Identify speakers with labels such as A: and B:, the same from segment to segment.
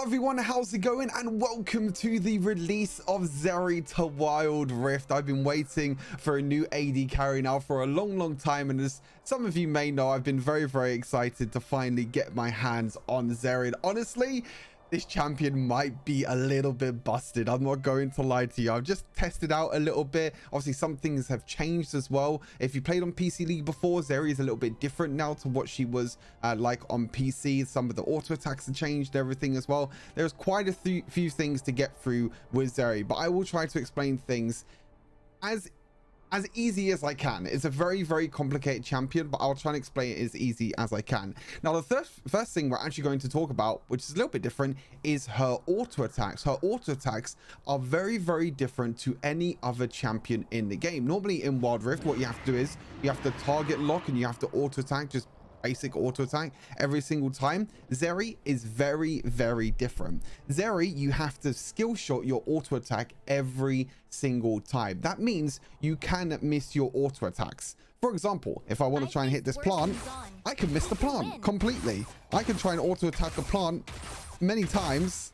A: everyone, how's it going? And welcome to the release of Zeri to Wild Rift. I've been waiting for a new AD carry now for a long time, and as some of you may know, I've been very excited to finally get my hands on Zeri. And honestly, this champion might be a little bit busted. I'm not going to lie to you. I've just tested out a little bit. Obviously, some things have changed as well. If you played on PC League before, Zeri is a little bit different now to what she was like on PC. Some of the auto attacks have changed, everything as well. There's quite a few things to get through with Zeri, but I will try to explain things as easy as I can. It's a very complicated champion, but I'll try and explain it as easy as I can. Now, the first thing we're actually going to talk about, which is a little bit different, is her auto attacks. Her auto attacks are very different to any other champion in the game. Normally in Wild Rift, what you have to do is you have to target lock and you have to auto attack, just basic auto attack every single time. Zeri is very different. Zeri, you have to skill shot your auto attack every single time. That means you can miss your auto attacks. For example, if I want to try and hit this plant, I can miss the plant completely. I can try and auto attack a plant many times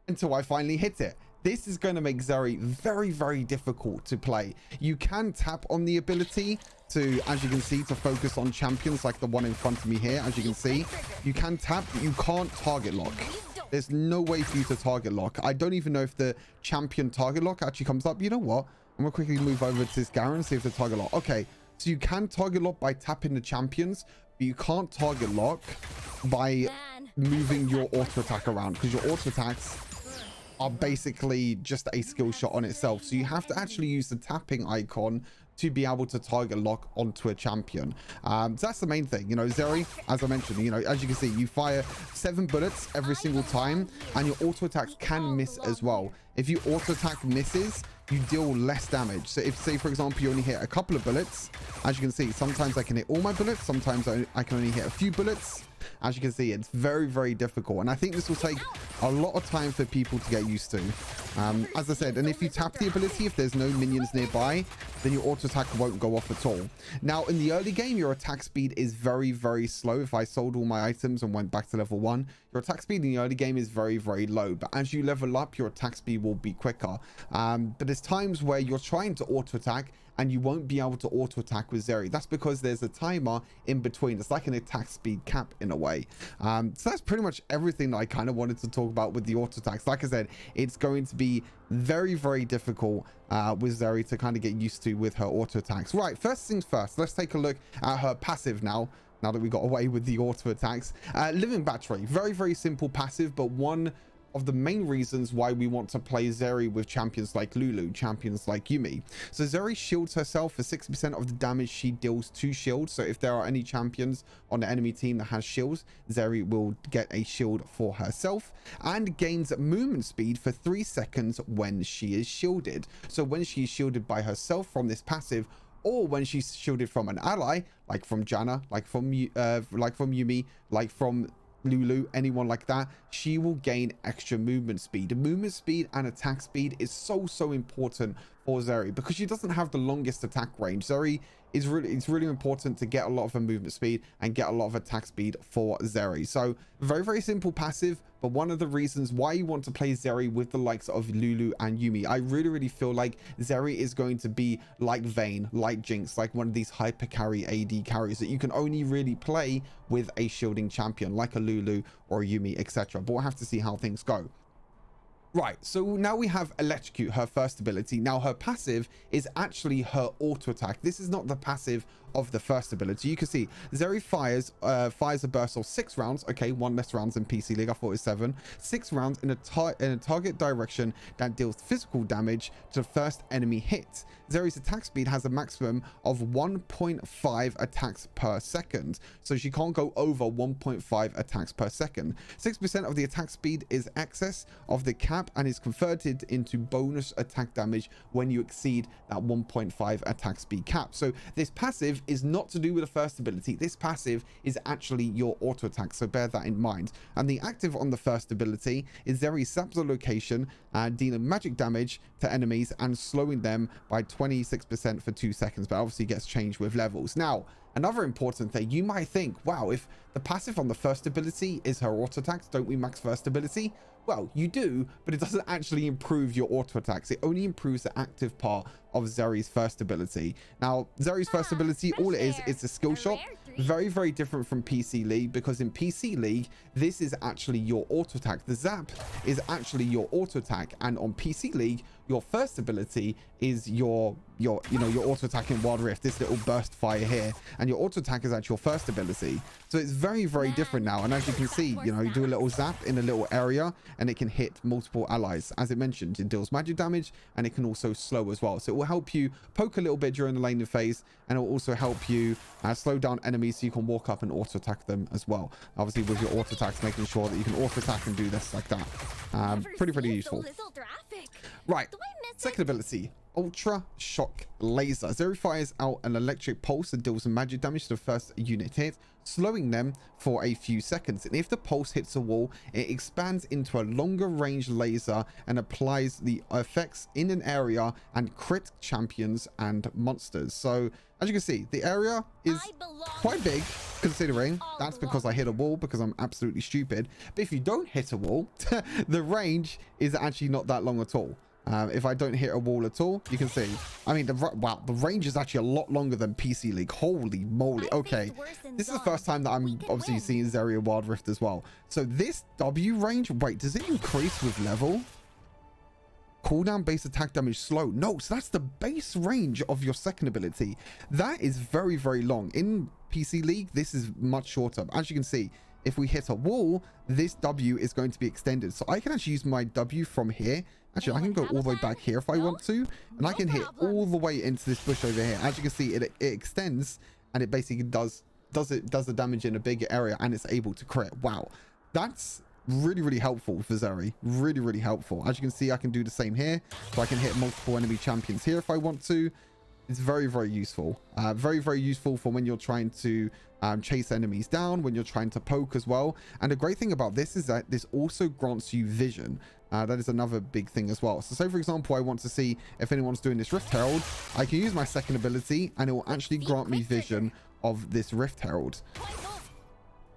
A: until I finally hit it. This is going to make Zeri very difficult to play. You can tap on the ability to, as you can see, to focus on champions like the one in front of me here. As you can see, you can tap, but you can't target lock. There's no way for you to target lock. I don't even know if the champion target lock actually comes up. You know what? I'm going to quickly move over to this Garen and see if the target lock. Okay, so you can target lock by tapping the champions, but you can't target lock by moving your auto attack around, because your auto attacks are basically just a skill shot on itself. So you have to actually use the tapping icon to be able to target lock onto a champion. So that's the main thing. You know, Zeri, as I mentioned, you know, as you can see, you fire 7 bullets every single time, and your auto attacks can miss as well. If you auto attack misses, you deal less damage. So if, say for example, you only hit a couple of bullets, as you can see, sometimes I can hit all my bullets, sometimes I can only hit a few bullets. As you can see, it's very difficult, and I think this will take a lot of time for people to get used to. As I said, and if you tap the ability, if there's no minions nearby, then your auto attack won't go off at all. Now, in the early game, your attack speed is very slow. If I sold all my items and went back to level 1, your attack speed in the early game is very low, but as you level up, your attack speed will be quicker. But there's times where you're trying to auto attack and you won't be able to auto attack with Zeri. That's because there's a timer in between. It's like an attack speed cap in a way. So that's pretty much everything that I kind of wanted to talk about with the auto attacks. Like I said, it's going to be very difficult with Zeri to kind of get used to with her auto attacks. Right, first things first, let's take a look at her passive now that we got away with the auto attacks. Living Battery, very simple passive, but one of the main reasons why we want to play Zeri with champions like Lulu, champions like Yuumi. So Zeri shields herself for 60% of the damage she deals to shields. So if there are any champions on the enemy team that has shields, Zeri will get a shield for herself, and gains movement speed for 3 seconds when she is shielded. So when she is shielded by herself from this passive, or when she's shielded from an ally, like from Janna, like from Yuumi, like from Lulu, anyone like that, she will gain extra movement speed. Movement speed and attack speed is so important for Zeri because she doesn't have the longest attack range. Zeri is it's really important to get a lot of her movement speed and get a lot of attack speed for Zeri. So very simple passive, but one of the reasons why you want to play Zeri with the likes of Lulu and Yuumi. I really feel like Zeri is going to be like Vayne, like Jinx, like one of these hyper carry AD carries that you can only really play with a shielding champion like a Lulu or a Yuumi, etc. But we'll have to see how things go. Right, so now we have Electrocute, her first ability. Now her passive is actually her auto attack. This is not the passive of the first ability. You can see Zeri fires a burst of 6 rounds. Okay, 1 less rounds in PC League. I thought it was 7. 6 rounds in a target direction that deals physical damage to the first enemy hit. Zeri's attack speed has a maximum of 1.5 attacks per second, so she can't go over 1.5 attacks per second. 6% of the attack speed is excess of the cap and is converted into bonus attack damage when you exceed that 1.5 attack speed cap. So this passive is not to do with the first ability. This passive is actually your auto attack, so bear that in mind. And the active on the first ability is Zeri saps the location, dealing magic damage to enemies and slowing them by 26% for 2 seconds, but obviously gets changed with levels. Now, Another important thing, you might think, wow, if the passive on the first ability is her auto attacks, don't we max first ability? Well, you do, but it doesn't actually improve your auto attacks. It only improves the active part of Zeri's first ability. Now, Zeri's first ability, all it is a skill shot. Very, very different from PC League, because in PC League, this is actually your auto attack. The zap is actually your auto attack, and on PC League, your first ability is your auto attack in Wild Rift, this little burst fire here, and your auto attack is actually your first ability. So it's very, very different now. And as you can see, you do a little zap in a little area and it can hit multiple allies. As it mentioned, it deals magic damage and it can also slow as well. So it will help you poke a little bit during the laning phase, and it will also help you slow down enemies so you can walk up and auto attack them as well. Obviously with your auto attacks, making sure that you can auto attack and do this like that. Pretty useful. Right, second ability, Ultra Shock Laser. Zeri fires out an electric pulse and deals some magic damage to the first unit hit, slowing them for a few seconds. And if the pulse hits a wall, it expands into a longer range laser and applies the effects in an area and crit champions and monsters. So as you can see, the area is quite big, considering that's because I hit a wall because I'm absolutely stupid. But if you don't hit a wall, the range is actually not that long at all. If I don't hit a wall at all, you can see, I mean, the range is actually a lot longer than PC League. Holy moly. Okay, this is the first time that I'm obviously seeing Zeri in Wild Rift as well. So this W range, wait, does it increase with level? Cooldown base attack damage slow. No, so that's the base range of your second ability. That is very, very long. In PC League, this is much shorter. As you can see, if we hit a wall, this W is going to be extended. So I can actually use my W from here. Actually, I can go all the way back here if I want to, and I can hit all the way into this bush over here. As you can see, it extends, and it basically does the damage in a bigger area, and it's able to crit. Wow, that's really helpful for Zeri. Really helpful. As you can see, I can do the same here, so I can hit multiple enemy champions here if I want to. It's very useful. Very useful for when you're trying to chase enemies down, when you're trying to poke as well. And the great thing about this is that this also grants you vision. That is another big thing as well. So say for example, I want to see if anyone's doing this Rift Herald, I can use my second ability and it will actually grant me vision of this Rift Herald.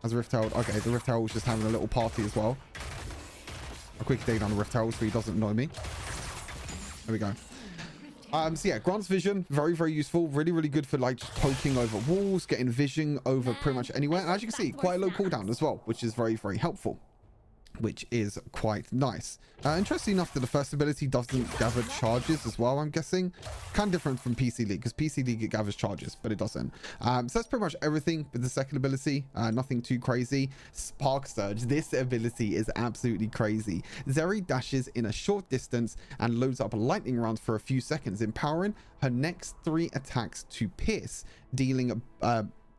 A: As a Rift Herald, okay, the Rift Herald's just having a little party as well. A quick dig on the Rift Herald so he doesn't annoy me. There we go. So yeah, grants vision, very useful, really good for like just poking over walls, getting vision over pretty much anywhere. And as you can see, quite a low cooldown as well, which is very helpful, which is quite nice. Interesting enough that the first ability doesn't gather charges as well, I'm guessing. Kind of different from PC League, because PC League it gathers charges, but it doesn't. So that's pretty much everything with the second ability. Nothing too crazy. Spark Surge, this ability is absolutely crazy. Zeri dashes in a short distance and loads up lightning rounds for a few seconds, empowering her next 3 attacks to pierce, dealing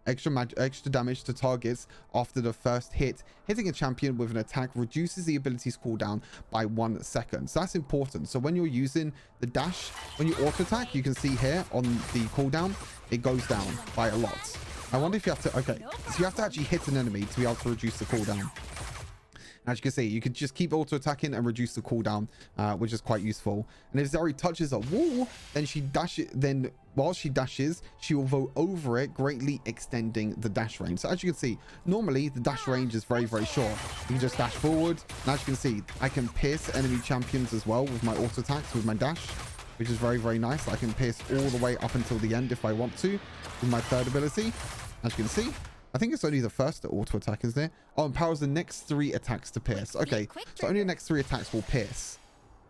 A: extra damage to targets after the first hit. Hitting a champion with an attack reduces the ability's cooldown by 1 second. So that's important. So when you're using the dash, when you auto attack, you can see here on the cooldown, it goes down by a lot. I wonder if you have to, okay, so you have to actually hit an enemy to be able to reduce the cooldown. As you can see, you could just keep auto attacking and reduce the cooldown, which is quite useful. And if Zeri touches a wall, then while she dashes, she will go over it, greatly extending the dash range. So as you can see, normally the dash range is very short. You can just dash forward. And as you can see, I can pierce enemy champions as well with my auto attacks with my dash, which is very nice. I can pierce all the way up until the end if I want to with my third ability. As you can see, I think it's only the first auto attack, isn't it? Oh, empowers the next 3 attacks to pierce. Okay, so only the next 3 attacks will pierce,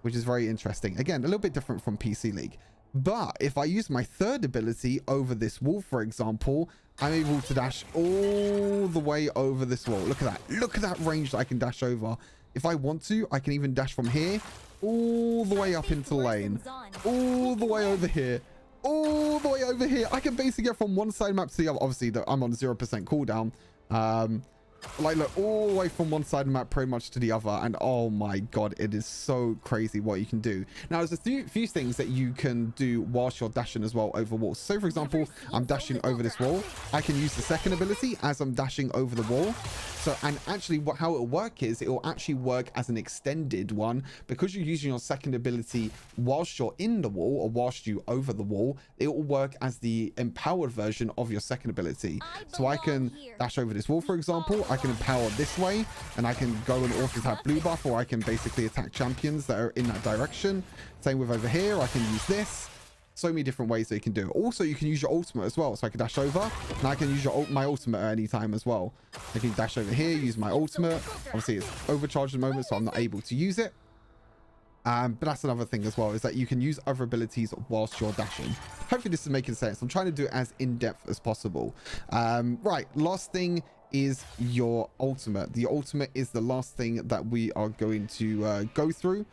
A: which is very interesting. Again, a little bit different from PC League. But if I use my third ability over this wall, for example, I'm able to dash all the way over this wall. Look at that. Look at that range that I can dash over. If I want to, I can even dash from here all the way up into the lane, all the way over here, all the way over here. I can basically get from one side map to the other. Obviously, I'm on 0% cooldown. Like, look, all the way from one side of the map pretty much to the other, and oh my god, it is so crazy what you can do. Now, there's a few things that you can do whilst you're dashing as well over walls. So for example, I'm dashing over this wall. I can use the second ability as I'm dashing over the wall. So, and actually how it'll work is it will actually work as an extended one, because you're using your second ability whilst you're in the wall or whilst you over the wall. It will work as the empowered version of your second ability. So I can dash over this wall, for example. I can empower this way, and I can go and auto attack blue buff, or I can basically attack champions that are in that direction. Same with over here. I can use this. So many different ways that you can do it. Also, you can use your ultimate as well. So I can dash over, and I can use my ultimate at any time as well. I can dash over here, use my ultimate. Obviously, it's overcharged at the moment, so I'm not able to use it. But that's another thing as well, is that you can use other abilities whilst you're dashing. Hopefully this is making sense. I'm trying to do it as in-depth as possible. Right, last thing is your ultimate. The ultimate is the last thing that we are going to go through,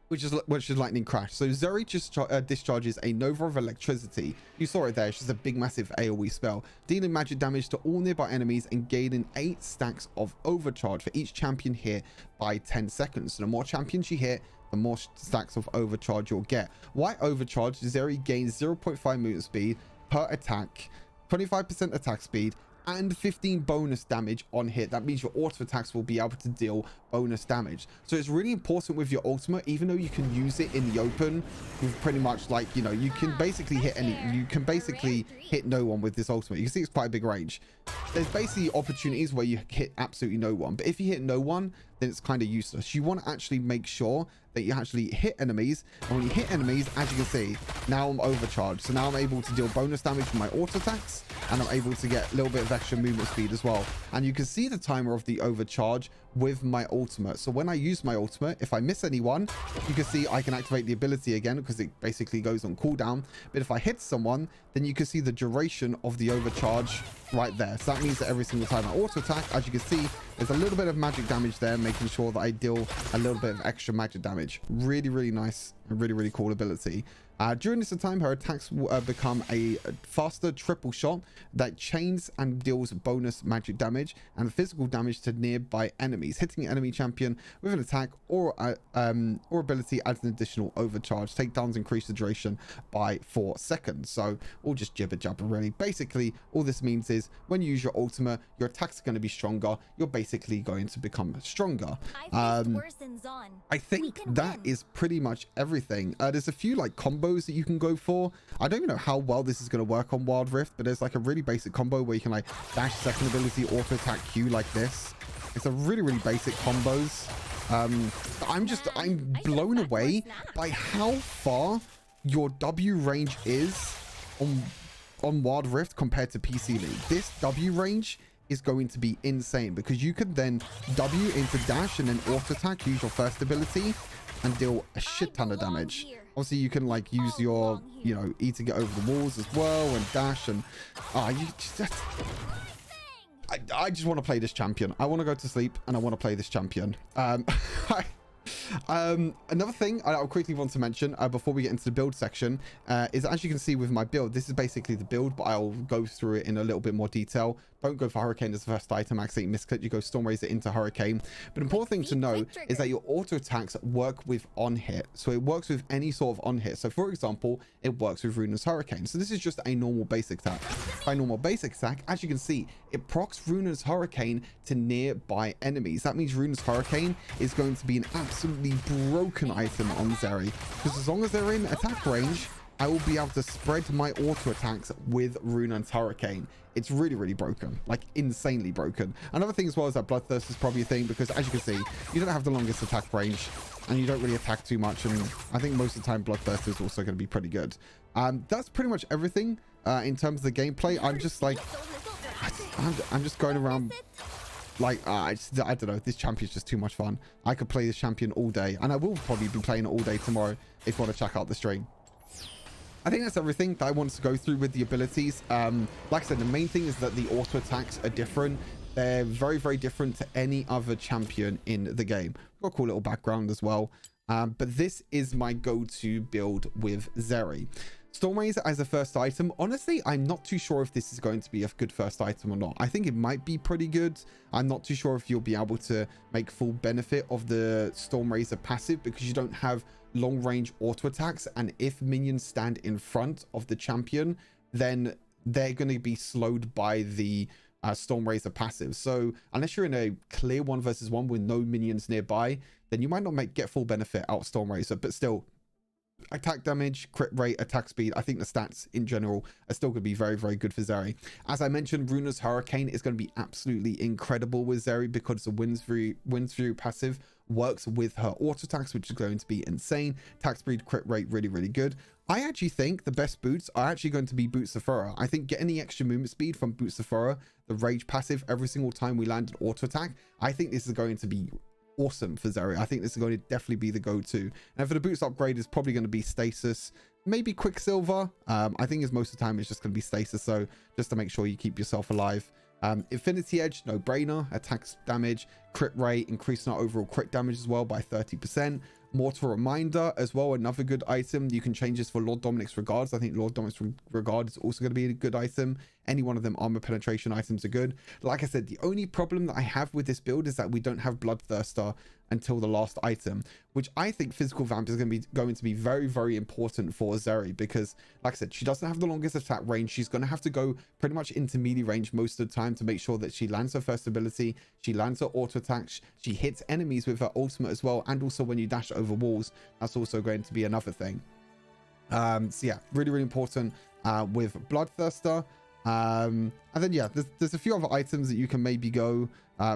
A: which is lightning crash. So Zeri just discharges a nova of electricity. You saw it there. It's just a big massive AoE spell, dealing magic damage to all nearby enemies and gaining 8 stacks of overcharge for each champion hit by 10 seconds. So the more champions you hit, the more stacks of overcharge you'll get. Why overcharge? Zeri gains 0.5 movement speed per attack, 25% attack speed, and 15 bonus damage on hit. That means your auto attacks will be able to deal bonus damage. So it's really important with your ultimate, even though you can use it in the open with pretty much, like, you know, you can basically hit no one with this ultimate. You can see it's quite a big range. There's basically opportunities where you hit absolutely no one, but if you hit no one, then it's kind of useless. You want to actually make sure that you actually hit enemies, and when you hit enemies, as you can see, now I'm overcharged. So now I'm able to deal bonus damage with my auto attacks, and I'm able to get a little bit of extra movement speed as well. And you can see the timer of the overcharge with my ultimate. So when I use my ultimate, if I miss anyone, you can see I can activate the ability again, because it basically goes on cooldown. But if I hit someone, then you can see the duration of the overcharge right there. So that means that every single time I auto attack, as you can see, there's a little bit of magic damage there, making sure that I deal a little bit of extra magic damage. Really, really nice and really, really cool ability. During this time, her attacks will become a faster triple shot that chains and deals bonus magic damage and physical damage to nearby enemies. Hitting an enemy champion with an attack or ability adds an additional overcharge. Takedowns increase the duration by 4 seconds. So all just jibber jabber, really. Basically, all this means is when you use your ultimate, your attacks are going to be stronger. You're basically going to become stronger. I think that is pretty much everything. There's a few like combos that you can go for. I don't even know how well this is going to work on Wild Rift, but there's like a really basic combo where you can like dash second ability, auto attack Q like this. It's a really, really basic combos. I'm blown away by how far your W range is on Wild Rift compared to PC League. This W range is going to be insane, because you could then W into dash and then auto attack, use your first ability, and deal a shit ton of damage. Obviously, you can like use your, you know, E to get over the walls as well, and dash, and I just want to play this champion. I want to go to sleep and I want to play this champion. Another thing I quickly want to mention before we get into the build section is, as you can see with my build, this is basically the build, but I'll go through it in a little bit more detail. Don't go for Hurricane as the first item, accidentally misclick, you go Storm Razor into Hurricane. But important thing to know is that your auto attacks work with on hit. So it works with any sort of on hit. So for example, it works with RUNES Hurricane. So this is just a normal basic attack. By normal basic attack, as you can see, it procs RUNES Hurricane to nearby enemies. That means RUNES Hurricane is going to be an absolutely broken item on Zeri, because as long as they're in attack range, I will be able to spread my auto attacks with RUNES Hurricane. It's really, really broken, like insanely broken. Another thing as well is that Bloodthirst is probably a thing, because as you can see, you don't have the longest attack range and you don't really attack too much. And I think most of the time Bloodthirst is also going to be pretty good. That's pretty much everything in terms of the gameplay. I'm just like, I'm just going around like, I don't know, this champion's just too much fun. I could play this champion all day, and I will probably be playing it all day tomorrow if you want to check out the stream. I think that's everything that I wanted to go through with the abilities. Like I said, the main thing is that the auto attacks are different. They're very, very different to any other champion in the game. Got a cool little background as well. But this is my go-to build with Zeri. Stormrazor as a first item, honestly, I'm not too sure if this is going to be a good first item or not. I think it might be pretty good. I'm not too sure if you'll be able to make full benefit of the Stormrazor passive because you don't have long range auto attacks, and if minions stand in front of the champion, then they're going to be slowed by the Stormrazor passive. So unless you're in a clear 1v1 with no minions nearby, then you might not get full benefit out of Stormrazor. But still, attack damage, crit rate, attack speed, I think the stats in general are still going to be very, very good for Zeri. As I mentioned, Runa's Hurricane is going to be absolutely incredible with Zeri because the Winds Fury passive works with her auto attacks, which is going to be insane. Attack speed, crit rate, really, really good. I actually think the best boots are actually going to be Boots Sephora. I think getting the extra movement speed from Boots Sephora, the Rage passive every single time we land an auto attack, I think this is going to be awesome for Zeri. I think this is going to definitely be the go-to. And for the boots upgrade, is probably going to be Stasis, maybe Quicksilver. I think is most of the time it's just going to be Stasis, so just to make sure you keep yourself alive. Infinity Edge, no brainer. Attacks damage, crit rate, increasing our overall crit damage as well by 30%. Mortal Reminder as well, another good item. You can change this for Lord Dominic's Regards. I think Lord Dominic's Regard is also going to be a good item. Any one of them armor penetration items are good. Like I said, the only problem that I have with this build is that we don't have Bloodthirster until the last item, which I think Physical Vamp is going to be very, very important for Zeri because, like I said, she doesn't have the longest attack range. She's going to have to go pretty much into melee range most of the time to make sure that she lands her first ability, she lands her auto attacks, she hits enemies with her ultimate as well, and also when you dash over walls, that's also going to be another thing. So yeah, really, really important with Bloodthirster. And then yeah, there's a few other items that you can maybe go,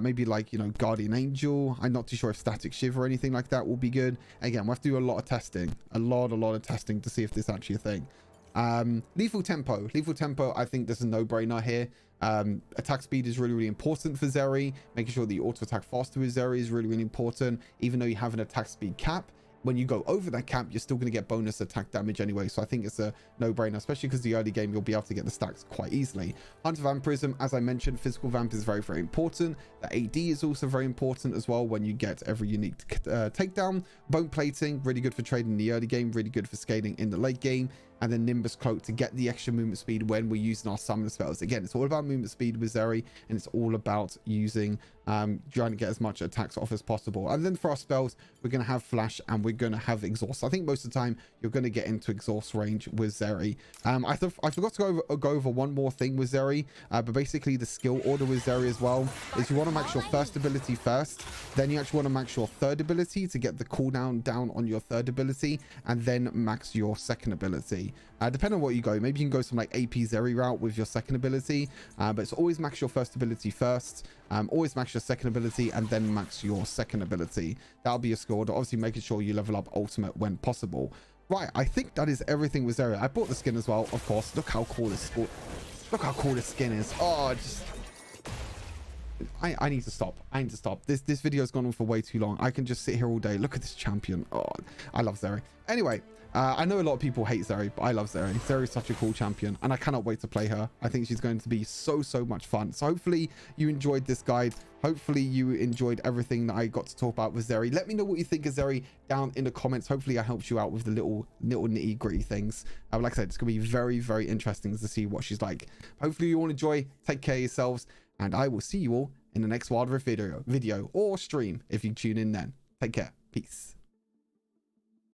A: maybe like, you know, Guardian Angel. I'm not too sure if Static Shiv or anything like that will be good. Again, we'll have to do a lot of testing, a lot of testing to see if this is actually a thing. Lethal Tempo, I think there's a no-brainer here. Attack speed is really, really important for Zeri. Making sure that you auto attack faster with Zeri is really, really important. Even though you have an attack speed cap, when you go over that cap, you're still going to get bonus attack damage anyway. So I think it's a no-brainer, especially because the early game, you'll be able to get the stacks quite easily. Hunter Vampirism, as I mentioned, Physical Vamp is very, very important. The AD is also very important as well when you get every unique takedown. Bone Plating, really good for trading in the early game, really good for scaling in the late game. And then Nimbus Cloak to get the extra movement speed when we're using our summon spells. Again, it's all about movement speed with Zeri, and it's all about using, trying to get as much attacks off as possible. And then for our spells, we're going to have Flash and we're going to have Exhaust. I think most of the time you're going to get into Exhaust range with Zeri. I forgot to go over one more thing with Zeri, but basically the skill order with Zeri as well is you want to max your first ability first, then you actually want to max your third ability to get the cooldown down on your third ability, and then max your second ability. Depending on what you go, maybe you can go some like AP Zeri route with your second ability, but it's always max your first ability first, always max your second ability, and then max your second ability. That'll be your skill order, obviously making sure you level up ultimate when possible. Right, I think that is everything with Zeri. I bought the skin as well, of course. Look how cool this skin is. Oh, just I need to stop. This video has gone on for way too long. I can just sit here all day. Look at this champion. Oh, I love Zeri. Anyway, I know a lot of people hate Zeri, but I love Zeri. Zeri is such a cool champion, and I cannot wait to play her. I think she's going to be so much fun. So hopefully you enjoyed this guide. Hopefully you enjoyed everything that I got to talk about with Zeri. Let me know what you think of Zeri down in the comments. Hopefully I helped you out with the little nitty gritty things. Like I said, it's going to be very, very interesting to see what she's like. Hopefully you all enjoy. Take care of yourselves, and I will see you all in the next Wild Rift video or stream if you tune in then. Take care. Peace.